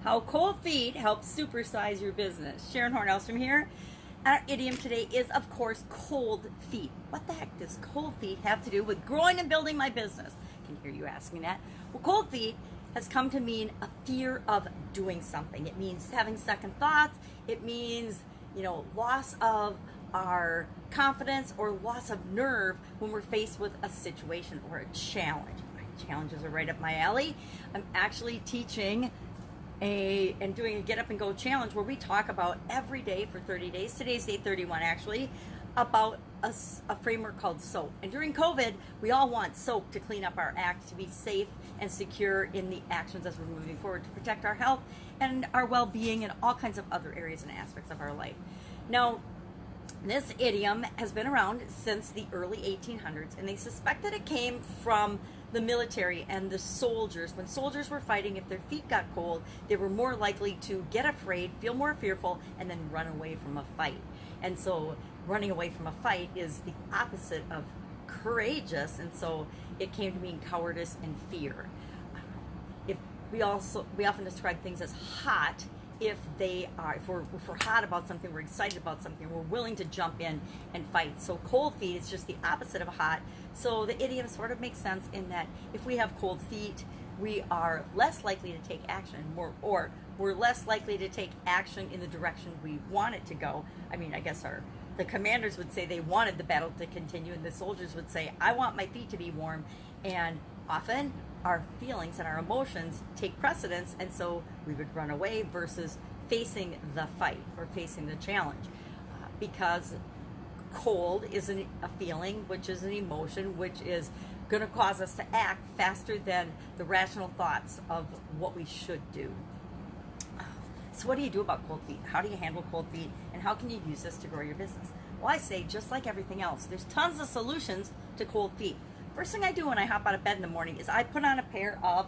How cold feet help supersize your business. Sharon Horne-Ellstrom here. Our idiom today is, of course, cold feet. What the heck does cold feet have to do with growing and building my business? I can hear you asking that. Well, cold feet has come to mean a fear of doing something. It means having second thoughts. It means, loss of our confidence or loss of nerve when we're faced with a situation or a challenge. My challenges are right up my alley. I'm actually teaching and doing a get up and go challenge where we talk about every day for 30 days. Today's day 31 actually, about a framework called SOAP. And during COVID, we all want SOAP to clean up our act, to be safe and secure in the actions as we're moving forward, to protect our health and our well-being and all kinds of other areas and aspects of our life. Now, this idiom has been around since the early 1800s, and they suspect that it came from the military and the soldiers. When soldiers were fighting, if their feet got cold, they were more likely to get afraid, feel more fearful, and then run away from a fight. And so running away from a fight is the opposite of courageous, and so it came to mean cowardice and fear. If we often describe things as hot if we're hot about something, we're excited about something, we're willing to jump in and fight. So cold feet is just the opposite of hot. So the idiom sort of makes sense in that if we have cold feet, we are less likely to take action, or we're less likely to take action in the direction we want it to go. I mean, I guess the commanders would say they wanted the battle to continue, and the soldiers would say, I want my feet to be warm. And often our feelings and our emotions take precedence, and so we would run away versus facing the fight or facing the challenge, because cold is a feeling, which is an emotion, which is going to cause us to act faster than the rational thoughts of what we should do. So what do you do about cold feet? How do you handle cold feet, and how can you use this to grow your business? Well, I say, just like everything else, there's tons of solutions to cold feet. First thing I do when I hop out of bed in the morning is I put on a pair of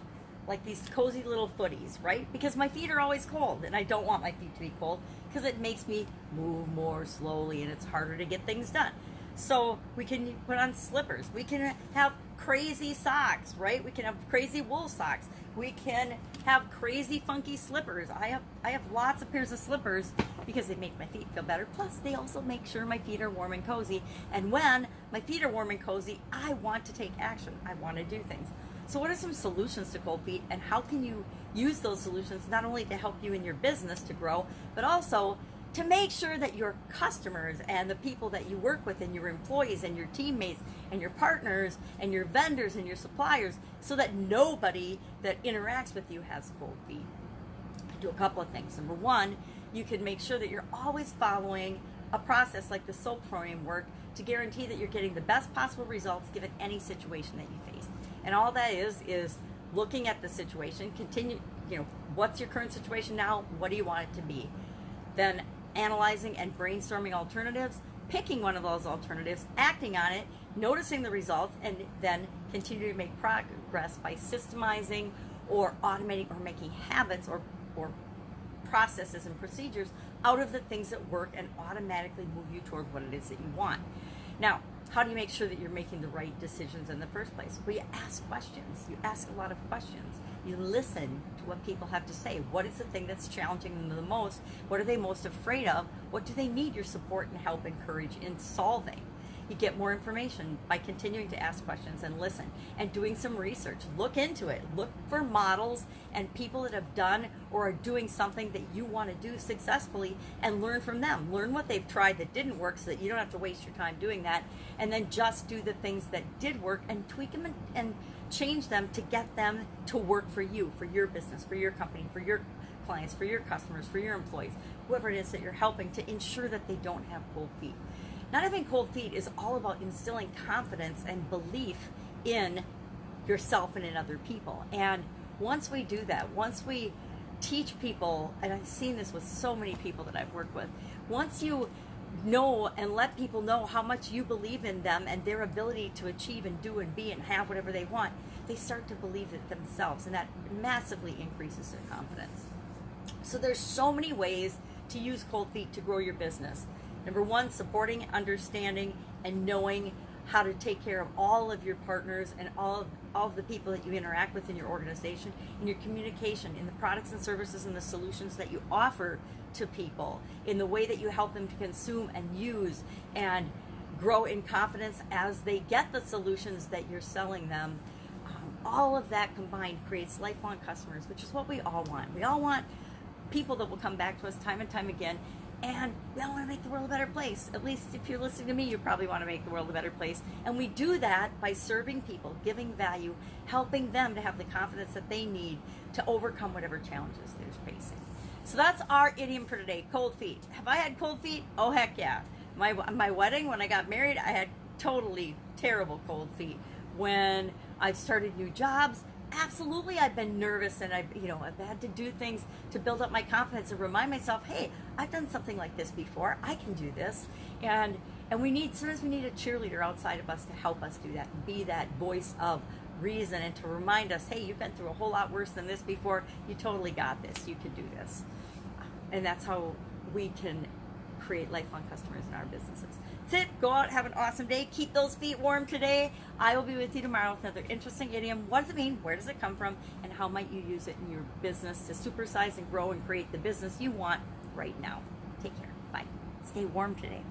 like these cozy little footies, right? Because my feet are always cold, and I don't want my feet to be cold because it makes me move more slowly and it's harder to get things done. So we can put on slippers. We can have crazy socks, right? We can have crazy wool socks. We can have crazy funky slippers. I have lots of pairs of slippers because they make my feet feel better. Plus, they also make sure my feet are warm and cozy. And when my feet are warm and cozy, I want to take action. I want to do things. So what are some solutions to cold feet, and how can you use those solutions not only to help you in your business to grow, but also to make sure that your customers and the people that you work with and your employees and your teammates and your partners and your vendors and your suppliers, so that nobody that interacts with you has cold feet? I do a couple of things. Number one, you can make sure that you're always following a process like the SOAP framework to guarantee that you're getting the best possible results given any situation that you face. And all that is looking at the situation, what's your current situation now? What do you want it to be? Then analyzing and brainstorming alternatives, picking one of those alternatives, acting on it, noticing the results, and then continue to make progress by systemizing or automating or making habits or processes and procedures out of the things that work and automatically move you toward what it is that you want. Now, how do you make sure that you're making the right decisions in the first place? Well, you ask questions. You ask a lot of questions. You listen to what people have to say. What is the thing that's challenging them the most? What are they most afraid of? What do they need your support and help and courage in solving? You get more information by continuing to ask questions and listen and doing some research. Look into it. Look for models and people that have done or are doing something that you want to do successfully, and learn from them. Learn what they've tried that didn't work so that you don't have to waste your time doing that, and then just do the things that did work and tweak them and change them to get them to work for you, for your business, for your company, for your clients, for your customers, for your employees, whoever it is that you're helping, to ensure that they don't have cold feet. Not having cold feet is all about instilling confidence and belief in yourself and in other people. And once we do that, once we teach people, and I've seen this with so many people that I've worked with, once you know and let people know how much you believe in them and their ability to achieve and do and be and have whatever they want, they start to believe it themselves, and that massively increases their confidence. So there's so many ways to use cold feet to grow your business. Number one, supporting, understanding, and knowing how to take care of all of your partners and all of all of the people that you interact with in your organization, in your communication, in the products and services and the solutions that you offer to people, in the way that you help them to consume and use and grow in confidence as they get the solutions that you're selling them. All of that combined creates lifelong customers, which is what we all want. We all want people that will come back to us time and time again, and we all want to make the world a better place. At least if you're listening to me, you probably want to make the world a better place. And we do that by serving people, giving value, helping them to have the confidence that they need to overcome whatever challenges they're facing. So that's our idiom for today, cold feet. Have I had cold feet? Oh, heck yeah. My wedding, when I got married, I had totally terrible cold feet. When I've started new jobs, absolutely I've been nervous, and I've had to do things to build up my confidence and remind myself, hey, I've done something like this before. I can do this. And sometimes we need a cheerleader outside of us to help us do that, and be that voice of reason, and to remind us, hey, you've been through a whole lot worse than this before. You totally got this. You can do this. And that's how we can create lifelong customers in our businesses. That's it. Go out, have an awesome day. Keep those feet warm today. I will be with you tomorrow with another interesting idiom. What does it mean? Where does it come from? And how might you use it in your business to supersize and grow and create the business you want right now? Take care. Bye. Stay warm today.